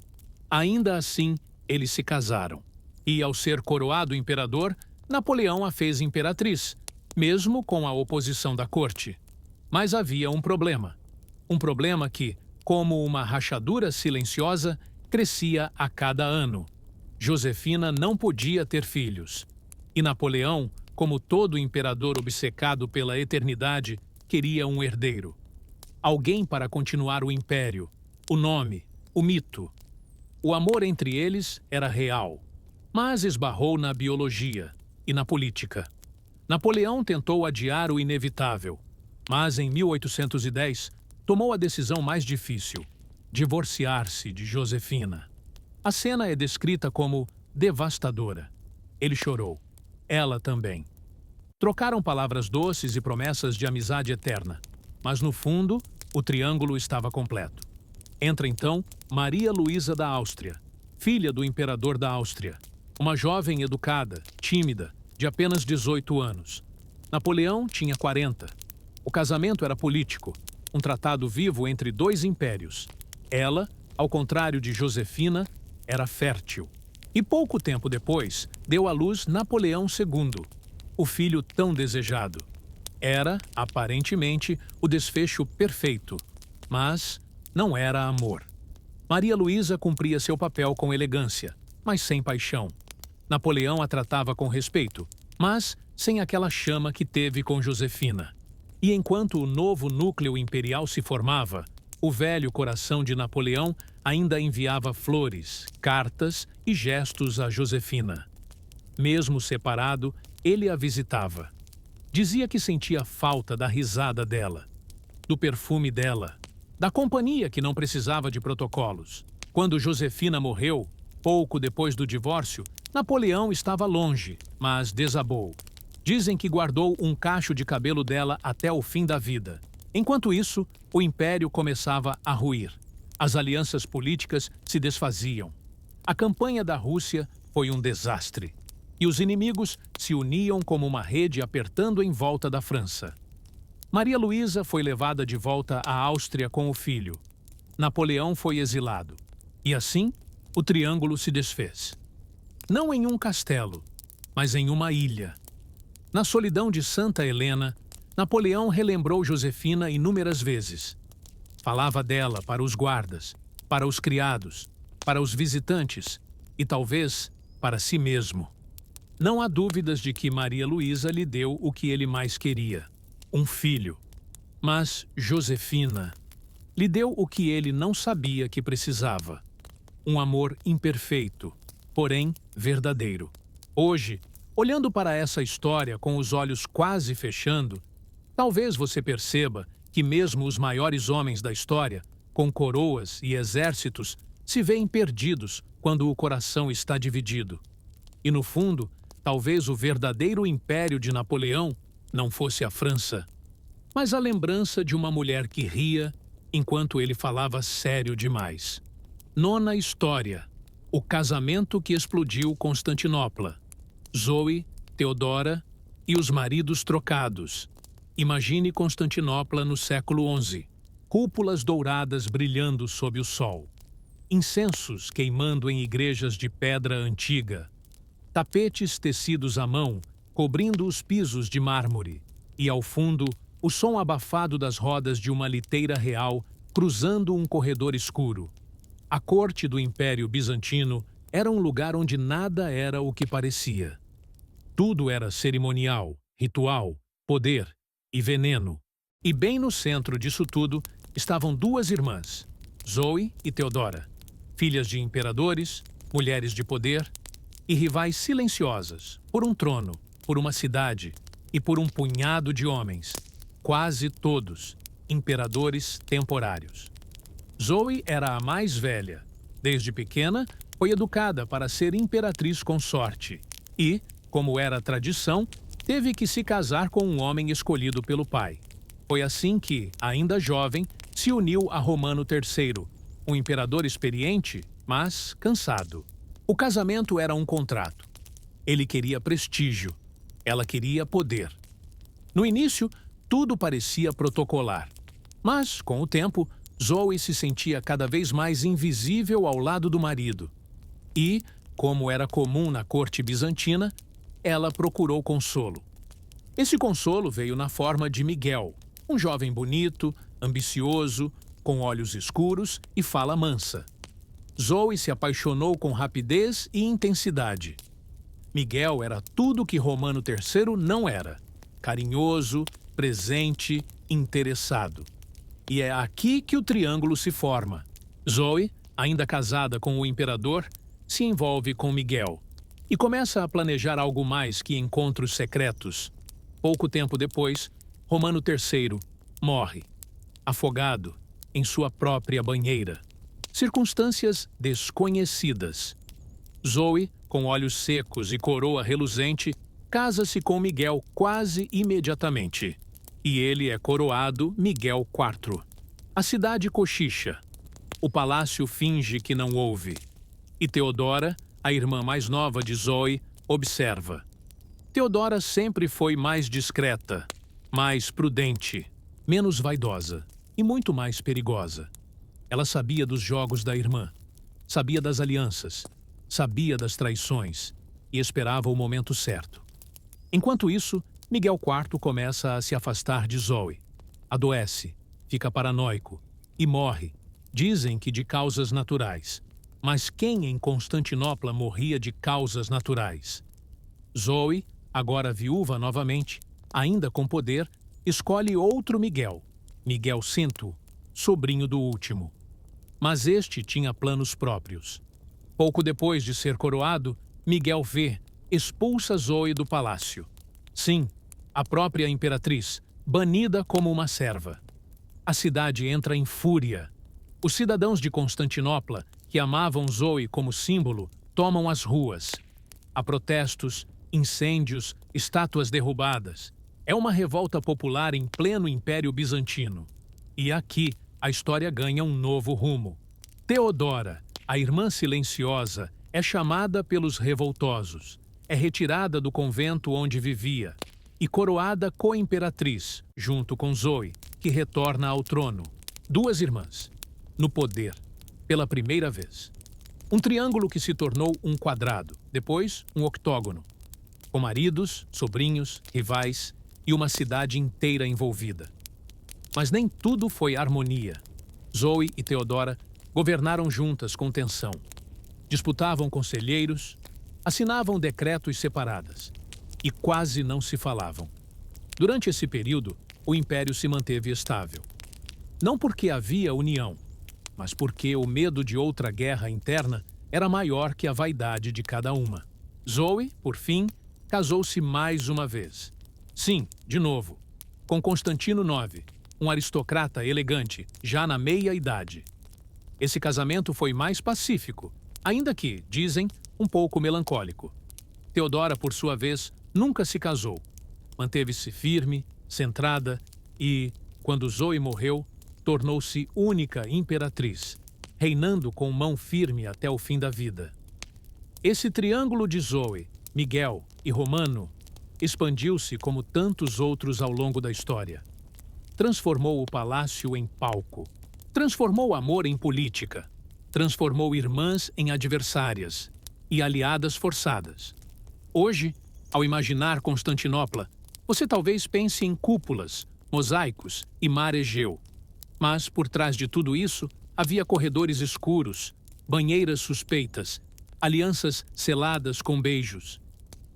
Ainda assim, eles se casaram. E, ao ser coroado imperador, Napoleão a fez imperatriz, mesmo com a oposição da corte. Mas havia um problema. Um problema que, como uma rachadura silenciosa, crescia a cada ano. Josefina não podia ter filhos. E Napoleão, como todo imperador obcecado pela eternidade, queria um herdeiro. Alguém para continuar o império, o nome, o mito. O amor entre eles era real, mas esbarrou na biologia e na política. Napoleão tentou adiar o inevitável, mas em 1810 tomou a decisão mais difícil: divorciar-se de Josefina. A cena é descrita como devastadora. Ele chorou. Ela também. Trocaram palavras doces e promessas de amizade eterna, mas no fundo, o triângulo estava completo. Entra então Maria Luísa da Áustria, filha do imperador da Áustria, uma jovem educada, tímida, de apenas 18 anos. Napoleão tinha 40. O casamento era político, um tratado vivo entre 2 impérios. Ela, ao contrário de Josefina, era fértil. E pouco tempo depois, deu à luz Napoleão II, o filho tão desejado. Era, aparentemente, o desfecho perfeito, mas não era amor. Maria Luísa cumpria seu papel com elegância, mas sem paixão. Napoleão a tratava com respeito, mas sem aquela chama que teve com Josefina. E enquanto o novo núcleo imperial se formava, o velho coração de Napoleão ainda enviava flores, cartas e gestos a Josefina. Mesmo separado, ele a visitava. Dizia que sentia falta da risada dela, do perfume dela, da companhia que não precisava de protocolos. Quando Josefina morreu, pouco depois do divórcio, Napoleão estava longe, mas desabou. Dizem que guardou um cacho de cabelo dela até o fim da vida. Enquanto isso, o império começava a ruir. As alianças políticas se desfaziam. A campanha da Rússia foi um desastre. E os inimigos se uniam como uma rede apertando em volta da França. Maria Luísa foi levada de volta à Áustria com o filho. Napoleão foi exilado. E assim, o triângulo se desfez. Não em um castelo, mas em uma ilha. Na solidão de Santa Helena, Napoleão relembrou Josefina inúmeras vezes. Falava dela para os guardas, para os criados, para os visitantes e talvez para si mesmo. Não há dúvidas de que Maria Luísa lhe deu o que ele mais queria: um filho. Mas Josefina lhe deu o que ele não sabia que precisava: um amor imperfeito, porém verdadeiro. Hoje, olhando para essa história com os olhos quase fechando, talvez você perceba que mesmo os maiores homens da história, com coroas e exércitos, se veem perdidos quando o coração está dividido. E no fundo, talvez o verdadeiro império de Napoleão não fosse a França, mas a lembrança de uma mulher que ria enquanto ele falava sério demais. Nona história: o casamento que explodiu Constantinopla. Zoe, Teodora e os maridos trocados. Imagine Constantinopla no século XI. Cúpulas douradas brilhando sob o sol. Incensos queimando em igrejas de pedra antiga. Tapetes tecidos à mão, cobrindo os pisos de mármore. E, ao fundo, o som abafado das rodas de uma liteira real cruzando um corredor escuro. A corte do Império Bizantino era um lugar onde nada era o que parecia. Tudo era cerimonial, ritual, poder e veneno. E bem no centro disso tudo estavam duas irmãs, Zoe e Theodora, filhas de imperadores, mulheres de poder e rivais silenciosas, por um trono, por uma cidade e por um punhado de homens, quase todos imperadores temporários. Zoe era a mais velha. Desde pequena, foi educada para ser imperatriz consorte e, como era tradição, teve que se casar com um homem escolhido pelo pai. Foi assim que, ainda jovem, se uniu a Romano III, um imperador experiente, mas cansado. O casamento era um contrato. Ele queria prestígio, ela queria poder. No início, tudo parecia protocolar. Mas, com o tempo, Zoe se sentia cada vez mais invisível ao lado do marido. E, como era comum na corte bizantina, ela procurou consolo. Esse consolo veio na forma de Miguel, um jovem bonito, ambicioso, com olhos escuros e fala mansa. Zoe se apaixonou com rapidez e intensidade. Miguel era tudo que Romano III não era: carinhoso, presente, interessado. E é aqui que o triângulo se forma. Zoe, ainda casada com o imperador, se envolve com Miguel e começa a planejar algo mais que encontros secretos. Pouco tempo depois, Romano III morre, afogado em sua própria banheira. Circunstâncias desconhecidas. Zoe, com olhos secos e coroa reluzente, casa-se com Miguel quase imediatamente. E ele é coroado Miguel IV. A cidade cochicha. O palácio finge que não ouve. E Theodora, a irmã mais nova de Zoe, observa. Theodora sempre foi mais discreta, mais prudente, menos vaidosa e muito mais perigosa. Ela sabia dos jogos da irmã, sabia das alianças, sabia das traições e esperava o momento certo. Enquanto isso, Miguel IV começa a se afastar de Zoe. Adoece, fica paranoico e morre. Dizem que de causas naturais. Mas quem em Constantinopla morria de causas naturais? Zoe, agora viúva novamente, ainda com poder, escolhe outro Miguel, Miguel V, sobrinho do último. Mas este tinha planos próprios. Pouco depois de ser coroado, Miguel V expulsa Zoe do palácio. Sim, a própria imperatriz, banida como uma serva. A cidade entra em fúria. Os cidadãos de Constantinopla, que amavam Zoe como símbolo, tomam as ruas. Há protestos, incêndios, estátuas derrubadas. É uma revolta popular em pleno Império Bizantino. E aqui a história ganha um novo rumo. Theodora, a irmã silenciosa, é chamada pelos revoltosos. É retirada do convento onde vivia e coroada co-imperatriz, junto com Zoe, que retorna ao trono. Duas irmãs, no poder, pela primeira vez. Um triângulo que se tornou um quadrado, depois um octógono, com maridos, sobrinhos, rivais e uma cidade inteira envolvida. Mas nem tudo foi harmonia. Zoe e Theodora governaram juntas com tensão. Disputavam conselheiros, assinavam decretos separadas e quase não se falavam. Durante esse período, o império se manteve estável. Não porque havia união, mas porque o medo de outra guerra interna era maior que a vaidade de cada uma. Zoe, por fim, casou-se mais uma vez. Sim, de novo, com Constantino IX, um aristocrata elegante, já na meia-idade. Esse casamento foi mais pacífico, ainda que, dizem, um pouco melancólico. Theodora, por sua vez, nunca se casou. Manteve-se firme, centrada e, quando Zoe morreu, tornou-se única imperatriz, reinando com mão firme até o fim da vida. Esse triângulo de Zoe, Miguel e Romano expandiu-se como tantos outros ao longo da história. Transformou o palácio em palco. Transformou o amor em política. Transformou irmãs em adversárias e aliadas forçadas. Hoje, ao imaginar Constantinopla, você talvez pense em cúpulas, mosaicos e mar Egeu. Mas, por trás de tudo isso, havia corredores escuros, banheiras suspeitas, alianças seladas com beijos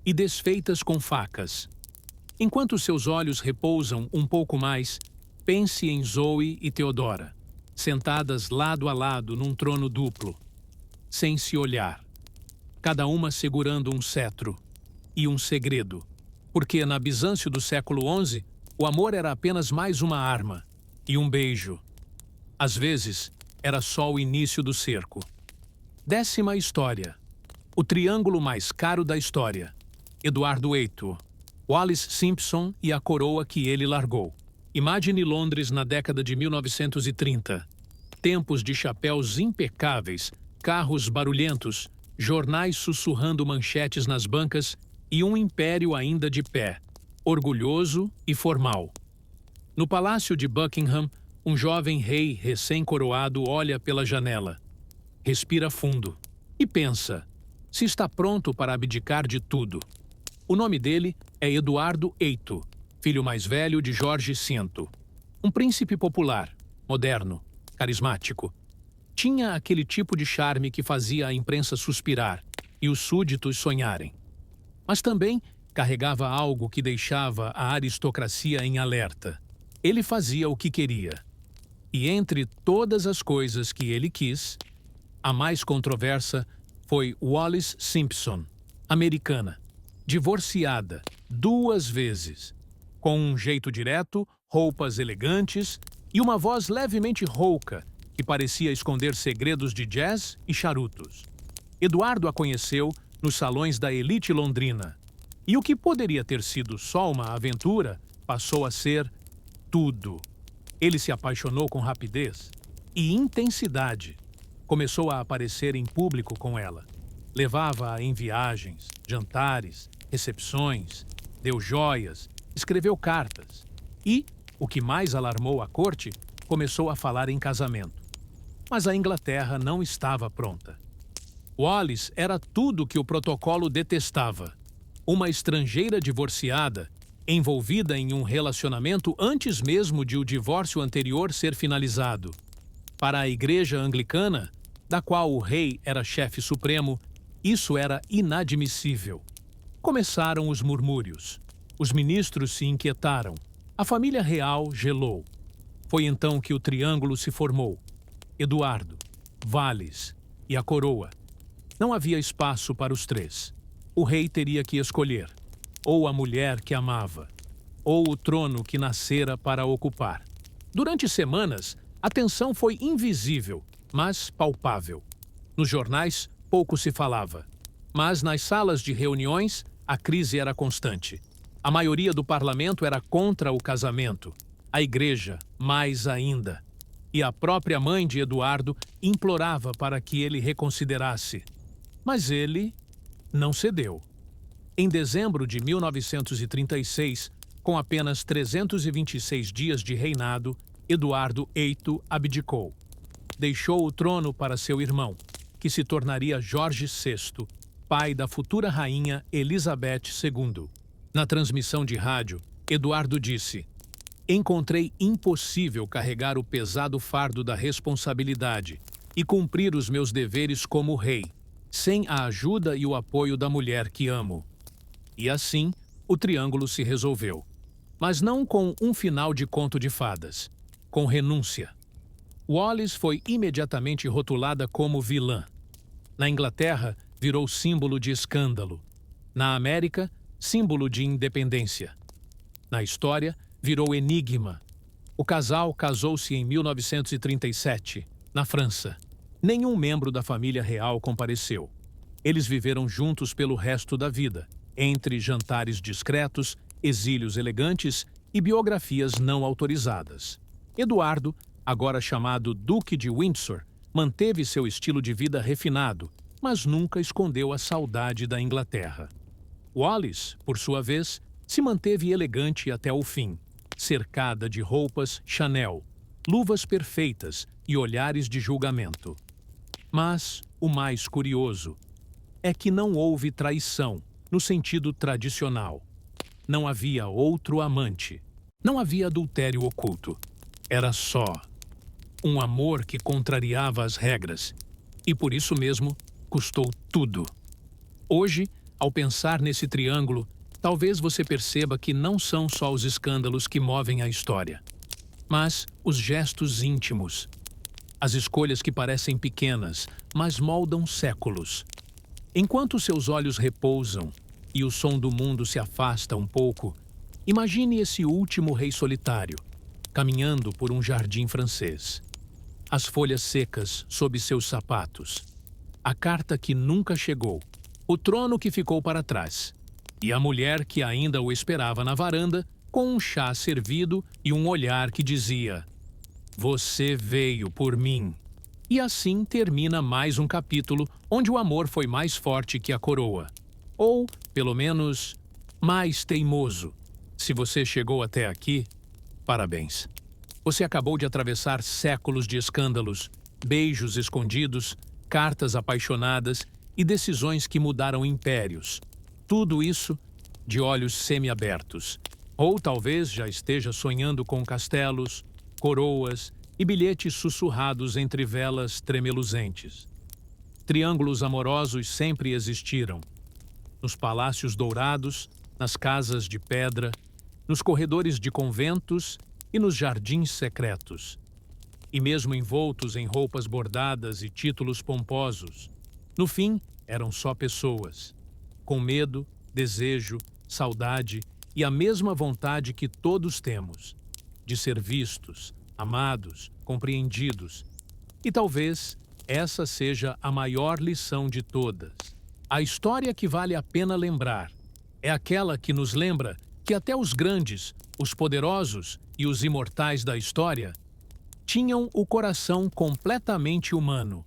e desfeitas com facas. Enquanto seus olhos repousam um pouco mais, pense em Zoe e Theodora, sentadas lado a lado num trono duplo, sem se olhar, cada uma segurando um cetro e um segredo, porque na Bizâncio do século XI, o amor era apenas mais uma arma e um beijo. Às vezes, era só o início do cerco. 10ª história. O triângulo mais caro da história. Eduardo VIII, Wallis Simpson e a coroa que ele largou. Imagine Londres na década de 1930. Tempos de chapéus impecáveis, carros barulhentos, jornais sussurrando manchetes nas bancas e um império ainda de pé, orgulhoso e formal. No palácio de Buckingham, um jovem rei recém-coroado olha pela janela. Respira fundo e pensa se está pronto para abdicar de tudo. O nome dele é Eduardo VIII, filho mais velho de Jorge V. Um príncipe popular, moderno, carismático. Tinha aquele tipo de charme que fazia a imprensa suspirar e os súditos sonharem. Mas também carregava algo que deixava a aristocracia em alerta. Ele fazia o que queria. E entre todas as coisas que ele quis, a mais controversa foi Wallis Simpson, americana, divorciada 2 vezes, com um jeito direto, roupas elegantes e uma voz levemente rouca que parecia esconder segredos de jazz e charutos. Eduardo a conheceu nos salões da elite londrina, e o que poderia ter sido só uma aventura passou a ser tudo. Ele se apaixonou com rapidez e intensidade. Começou a aparecer em público com ela. Levava-a em viagens, jantares, recepções, deu joias, escreveu cartas. E, o que mais alarmou a corte, começou a falar em casamento. Mas a Inglaterra não estava pronta. Wallis era tudo que o protocolo detestava. Uma estrangeira divorciada, envolvida em um relacionamento antes mesmo de o divórcio anterior ser finalizado. Para a Igreja Anglicana, da qual o rei era chefe supremo, isso era inadmissível. Começaram os murmúrios. Os ministros se inquietaram. A família real gelou. Foi então que o triângulo se formou. Eduardo, Wallis e a coroa. Não havia espaço para os 3. O rei teria que escolher, ou a mulher que amava, ou o trono que nascera para ocupar. Durante semanas, a tensão foi invisível, mas palpável. Nos jornais, pouco se falava. Mas nas salas de reuniões, a crise era constante. A maioria do parlamento era contra o casamento. A igreja, mais ainda. E a própria mãe de Eduardo implorava para que ele reconsiderasse. Mas ele não cedeu. Em dezembro de 1936, com apenas 326 dias de reinado, Eduardo VIII abdicou. Deixou o trono para seu irmão, que se tornaria Jorge VI, pai da futura rainha Elizabeth II. Na transmissão de rádio, Eduardo disse: "Encontrei impossível carregar o pesado fardo da responsabilidade e cumprir os meus deveres como rei, sem a ajuda e o apoio da mulher que amo." E assim, o triângulo se resolveu. Mas não com um final de conto de fadas, com renúncia. Wallis foi imediatamente rotulada como vilã. Na Inglaterra, virou símbolo de escândalo. Na América, símbolo de independência. Na história, virou enigma. O casal casou-se em 1937, na França. Nenhum membro da família real compareceu. Eles viveram juntos pelo resto da vida, entre jantares discretos, exílios elegantes e biografias não autorizadas. Eduardo, agora chamado Duque de Windsor, manteve seu estilo de vida refinado, mas nunca escondeu a saudade da Inglaterra. Wallis, por sua vez, Se manteve elegante até o fim, cercada de roupas Chanel, luvas perfeitas e olhares de julgamento. Mas o mais curioso é que não houve traição no sentido tradicional. Não havia outro amante. Não havia adultério oculto. Era só um amor que contrariava as regras. E por isso mesmo, custou tudo. Hoje, ao pensar nesse triângulo, talvez você perceba que não são só os escândalos que movem a história, mas os gestos íntimos. As escolhas que parecem pequenas, mas moldam séculos. Enquanto seus olhos repousam e o som do mundo se afasta um pouco, imagine esse último rei solitário, caminhando por um jardim francês. As folhas secas sob seus sapatos, a carta que nunca chegou, o trono que ficou para trás, e a mulher que ainda o esperava na varanda com um chá servido e um olhar que dizia: "Você veio por mim." E assim termina mais um capítulo onde o amor foi mais forte que a coroa. Ou, pelo menos, mais teimoso. Se você chegou até aqui, parabéns. Você acabou de atravessar séculos de escândalos, beijos escondidos, cartas apaixonadas e decisões que mudaram impérios. Tudo isso de olhos semiabertos. Ou talvez já esteja sonhando com castelos, coroas e bilhetes sussurrados entre velas tremeluzentes. Triângulos amorosos sempre existiram. Nos palácios dourados, nas casas de pedra, nos corredores de conventos e nos jardins secretos. E mesmo envoltos em roupas bordadas e títulos pomposos, no fim eram só pessoas, com medo, desejo, saudade e a mesma vontade que todos temos, de ser vistos, amados, compreendidos. E talvez essa seja a maior lição de todas. A história que vale a pena lembrar é aquela que nos lembra que até os grandes, os poderosos e os imortais da história tinham o coração completamente humano.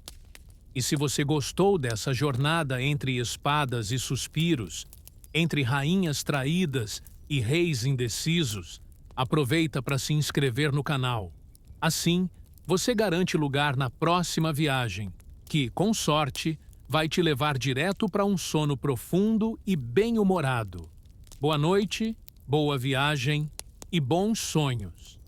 E se você gostou dessa jornada entre espadas e suspiros, entre rainhas traídas e reis indecisos, aproveita para se inscrever no canal. Assim, você garante lugar na próxima viagem, que, com sorte, vai te levar direto para um sono profundo e bem-humorado. Boa noite, boa viagem e bons sonhos.